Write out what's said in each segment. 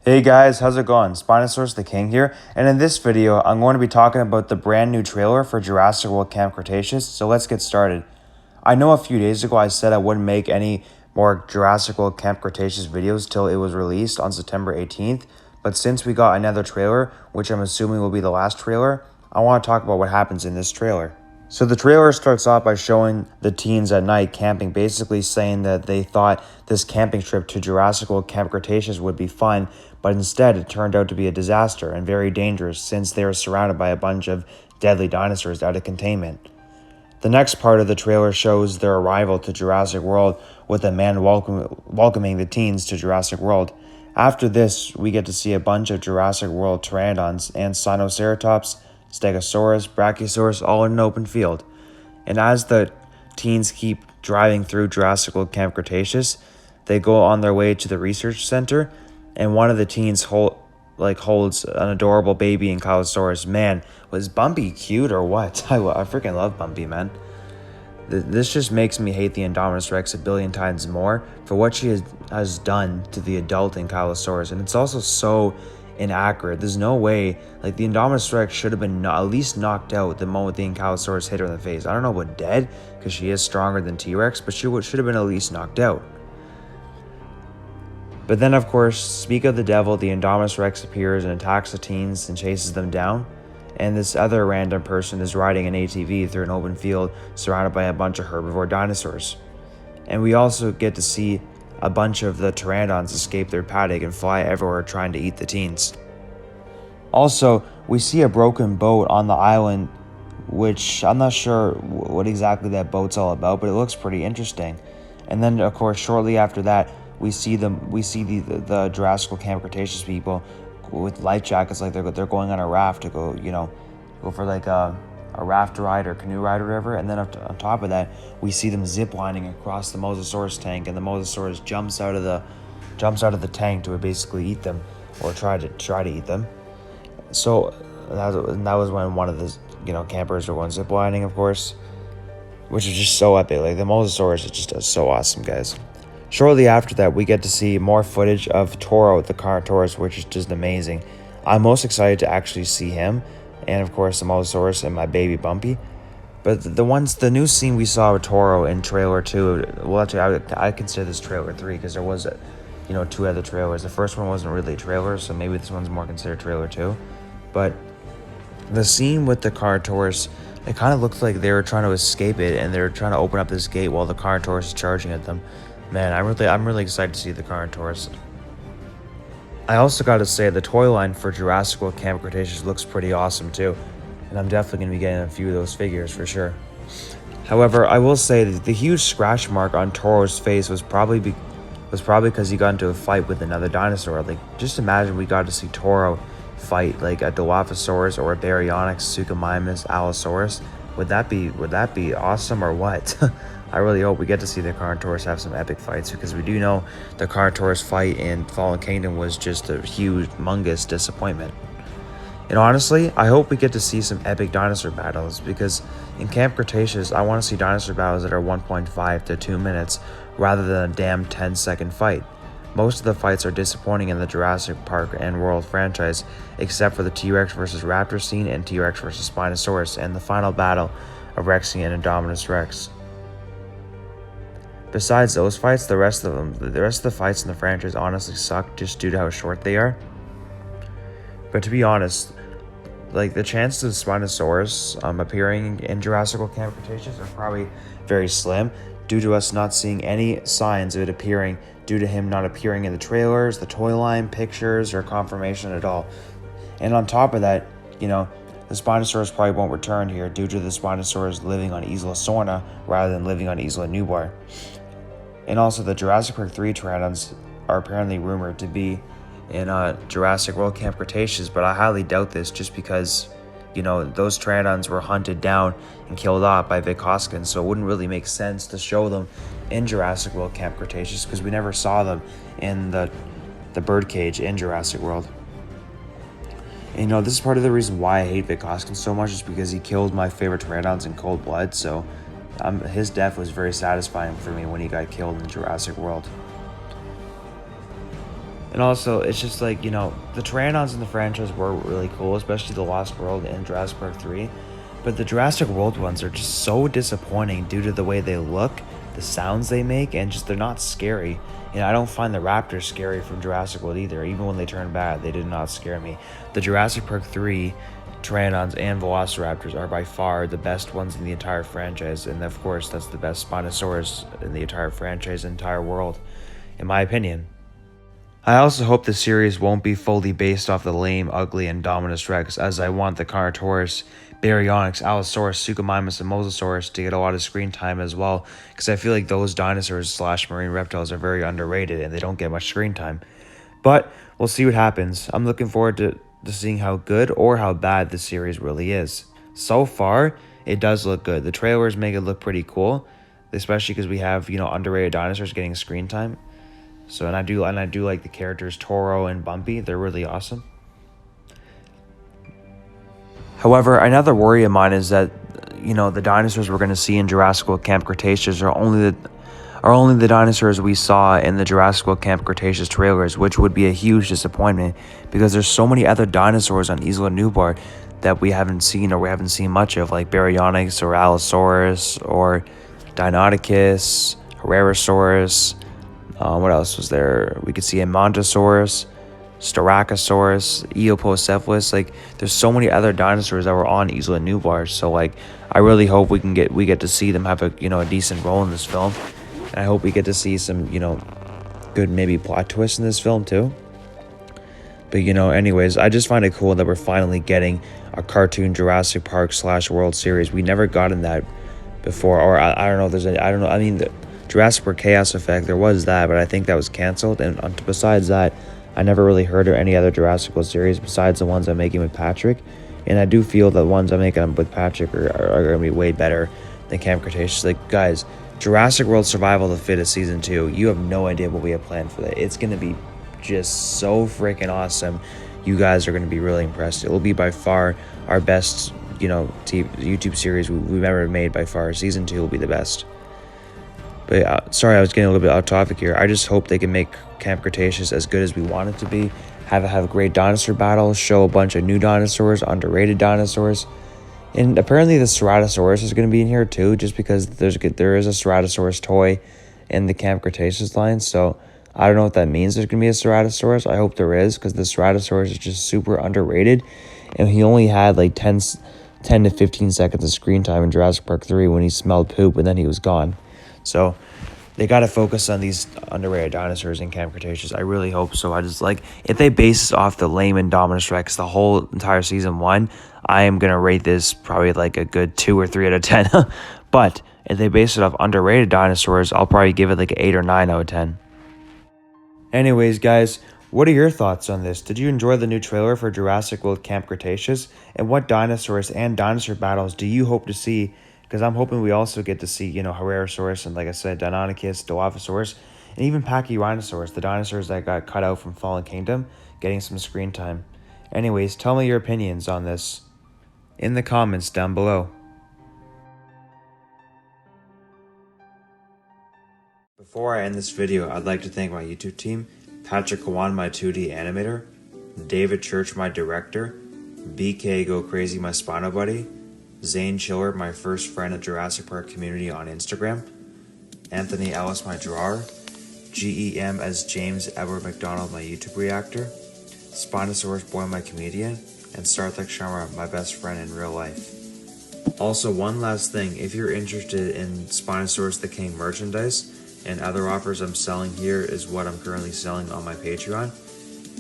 Hey guys, how's it going? Spinosaurus the King here, and in this video, I'm going to be talking about the brand new trailer for Jurassic World Camp Cretaceous, so let's get started. I know a few days ago I said I wouldn't make any more Jurassic World Camp Cretaceous videos till it was released on September 18th, but since we got another trailer, which I'm assuming will be the last trailer, I want to talk about what happens in this trailer. So the trailer starts off by showing the teens at night camping, basically saying that they thought this camping trip to Jurassic World Camp Cretaceous would be fun, but instead it turned out to be a disaster and very dangerous since they were surrounded by a bunch of deadly dinosaurs out of containment. The next part of the trailer shows their arrival to Jurassic World with a man welcoming the teens to Jurassic World. After this, we get to see a bunch of Jurassic World pteranodons and Sinoceratops, Stegosaurus, Brachiosaurus, all in an open field. And as the teens keep driving through Jurassic World Camp Cretaceous, they go on their way to the research center, and one of the teens holds an adorable baby Ankylosaurus. Man, was Bumpy cute or what? I freaking love Bumpy, man. This just makes me hate the Indominus Rex a billion times more for what she has done to the adult Ankylosaurus, and it's also so inaccurate. There's no way, like, the Indominus Rex should have been at least knocked out the moment the Ankylosaurus hit her in the face. I don't know about dead, because she is stronger than T-Rex, but she should have been at least knocked out. But then, of course, speak of the devil, the Indominus Rex appears and attacks the teens and chases them down. And this other random person is riding an ATV through an open field surrounded by a bunch of herbivore dinosaurs. And we also get to see a bunch of the pteranodons escape their paddock and fly everywhere trying to eat the teens. Also, we see a broken boat on the island, which I'm not sure what exactly that boat's all about, but it looks pretty interesting. And then, of course, shortly after that, we see the Jurassic World Camp Cretaceous people with life jackets, like they're going on a raft to go for like a raft ride or canoe ride or whatever. And then on top of that, we see them zip lining across the Mosasaurus tank, and the Mosasaurus jumps out of the tank to basically eat them, or try to eat them. So that was when one of the campers were going zip lining, of course, which is just so epic. Like, the Mosasaurus is just so awesome, guys. Shortly after that, we get to see more footage of Toro, the Carnotaurus, which is just amazing. I'm most excited to actually see him, and of course the Mosasaurus and my baby Bumpy. But the new scene we saw with Toro in trailer 2, well, actually I consider this trailer 3, because there was 2 other trailers. The first one wasn't really a trailer, so maybe this one's more considered trailer 2. But the scene with the Carnotaurus, it kind of looked like they were trying to escape it, and they were trying to open up this gate while the Carnotaurus is charging at them. Man, I'm really excited to see the Carnotaurus. I also got to say, the toy line for Jurassic World Camp Cretaceous looks pretty awesome too, and I'm definitely going to be getting a few of those figures for sure. However, I will say that the huge scratch mark on Toro's face was probably because he got into a fight with another dinosaur. Like, just imagine we got to see Toro fight like a Dilophosaurus or a Baryonyx, Suchomimus, Allosaurus. Would that be awesome or what? I really hope we get to see the Carnotaurus have some epic fights, because we do know the Carnotaurus fight in Fallen Kingdom was just a huge, humongous disappointment. And honestly, I hope we get to see some epic dinosaur battles, because in Camp Cretaceous, I want to see dinosaur battles that are 1.5 to 2 minutes rather than a damn 10-second fight. Most of the fights are disappointing in the Jurassic Park and World franchise, except for the T-Rex versus Raptor scene and T-Rex versus Spinosaurus, and the final battle of Rexy and Indominus Rex. Besides those fights, the rest of the fights in the franchise honestly suck, just due to how short they are. But to be honest, like, the chances of Spinosaurus appearing in Jurassic World Camp Cretaceous are probably very slim, due to us not seeing any signs of it appearing, due to him not appearing in the trailers, the toy line, pictures, or confirmation at all. And on top of that, the Spinosaurus probably won't return here, due to the Spinosaurus living on Isla Sorna rather than living on Isla Nublar. And also, the Jurassic Park 3 pteranodons are apparently rumored to be in Jurassic World Camp Cretaceous, but I highly doubt this, just because, those pteranodons were hunted down and killed off by Vic Hoskins, so it wouldn't really make sense to show them in Jurassic World Camp Cretaceous, because we never saw them in the birdcage in Jurassic World. And this is part of the reason why I hate Vic Hoskins so much, is because he killed my favorite pteranodons in cold blood, so his death was very satisfying for me when he got killed in Jurassic World. And also, it's just like, the Pteranodons in the franchise were really cool, especially the Lost World and Jurassic Park 3. But the Jurassic World ones are just so disappointing due to the way they look, the sounds they make, and just they're not scary. I don't find the raptors scary from Jurassic World either. Even when they turn bad, they did not scare me. The Jurassic Park 3 Pteranodons and Velociraptors are by far the best ones in the entire franchise. And of course, that's the best Spinosaurus in the entire franchise, entire world, in my opinion. I also hope the series won't be fully based off the lame, ugly, and Indominus Rex, as I want the Carnotaurus, Baryonyx, Allosaurus, Suchomimus, and Mosasaurus to get a lot of screen time as well, because I feel like those dinosaurs / marine reptiles are very underrated and they don't get much screen time. But we'll see what happens. I'm looking forward to seeing how good or how bad the series really is. So far, it does look good. The trailers make it look pretty cool, especially because we have, underrated dinosaurs getting screen time. So, and I do like the characters Toro and Bumpy. They're really awesome. However, another worry of mine is that, the dinosaurs we're going to see in Jurassic World Camp Cretaceous are only the dinosaurs we saw in the Jurassic World Camp Cretaceous trailers, which would be a huge disappointment because there's so many other dinosaurs on Isla Nublar that we haven't seen or we haven't seen much of, like Baryonyx or Allosaurus or Deinonychus, Herrerasaurus. What else was there? We could see a Montosaurus, Styracosaurus, Eopocephalus. Like, there's so many other dinosaurs that were on Isla Nublar. So, I really hope we get to see them have a decent role in this film, and I hope we get to see some good maybe plot twists in this film too. But anyways, I just find it cool that we're finally getting a cartoon Jurassic Park / World Series. We never gotten that before, or I don't know. I mean, the Jurassic Park Chaos Effect, there was that, but I think that was canceled. And besides that, I never really heard of any other Jurassic World series besides the ones I'm making with Patrik. And I do feel that ones I'm making with Patrik are going to be way better than Camp Cretaceous. Like, guys, Jurassic World Survival of the Fittest Season 2, you have no idea what we have planned for that. It's going to be just so freaking awesome. You guys are going to be really impressed. It will be by far our best, YouTube series we've ever made by far. Season 2 will be the best. But sorry, I was getting a little bit off topic here. I just hope they can make Camp Cretaceous as good as we want it to be. Have great dinosaur battles, show a bunch of new dinosaurs, underrated dinosaurs. And apparently the Ceratosaurus is going to be in here too, just because there is a Ceratosaurus toy in the Camp Cretaceous line. So I don't know what that means. There's going to be a Ceratosaurus. I hope there is, because the Ceratosaurus is just super underrated. And he only had like 10 to 15 seconds of screen time in Jurassic Park 3 when he smelled poop and then he was gone. So they got to focus on these underrated dinosaurs in Camp Cretaceous. I really hope so. I just if they base this off the lame Indominus Rex the whole entire season 1, I am going to rate this probably like a good 2 or 3 out of 10. But if they base it off underrated dinosaurs, I'll probably give it like an 8 or 9 out of 10. Anyways, guys, what are your thoughts on this? Did you enjoy the new trailer for Jurassic World Camp Cretaceous? And what dinosaurs and dinosaur battles do you hope to see? Because I'm hoping we also get to see, Herrerasaurus and, like I said, Deinonychus, Dilophosaurus, and even Pachyrhinosaurus, the dinosaurs that got cut out from Fallen Kingdom, getting some screen time. Anyways, tell me your opinions on this in the comments down below. Before I end this video, I'd like to thank my YouTube team, Patrik Cauan, my 2D animator, David Church, my director, BK Go Crazy, my Spino buddy, Zane Chiller, my first friend at Jurassic Park community on Instagram, Anthony Ellis, my drawer, GEM as James Edward Macdonald, my YouTube reactor, Spinosaurus Boy, my comedian, and Sarthak Sharma, my best friend in real life. Also, one last thing, if you're interested in Spinosaurus the King merchandise and other offers I'm selling, here is what I'm currently selling on my Patreon.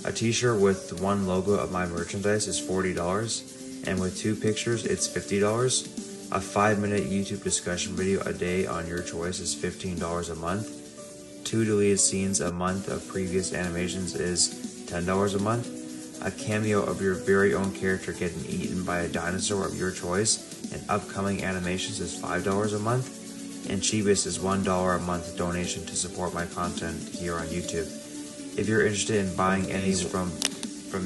A t-shirt with one logo of my merchandise is $40. And with 2 pictures, it's $50. A 5-minute YouTube discussion video a day on your choice is $15 a month. 2 deleted scenes a month of previous animations is $10 a month. A cameo of your very own character getting eaten by a dinosaur of your choice and upcoming animations is $5 a month. And cheapest is $1 a month donation to support my content here on YouTube. If you're interested in buying any from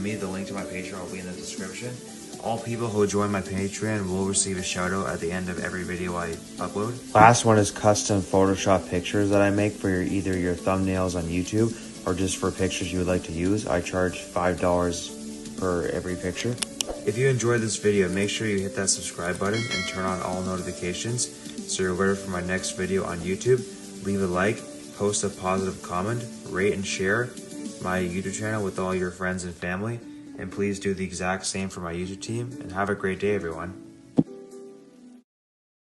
me, the link to my Patreon will be in the description. All people who join my Patreon will receive a shout out at the end of every video I upload. Last one is custom Photoshop pictures that I make for either your thumbnails on YouTube or just for pictures you would like to use, I charge $5 per every picture. If you enjoyed this video, make sure you hit that subscribe button and turn on all notifications so you're alerted for my next video on YouTube. Leave a like, post a positive comment, rate and share my YouTube channel with all your friends and family, and please do the exact same for my YouTube team, and have a great day, everyone.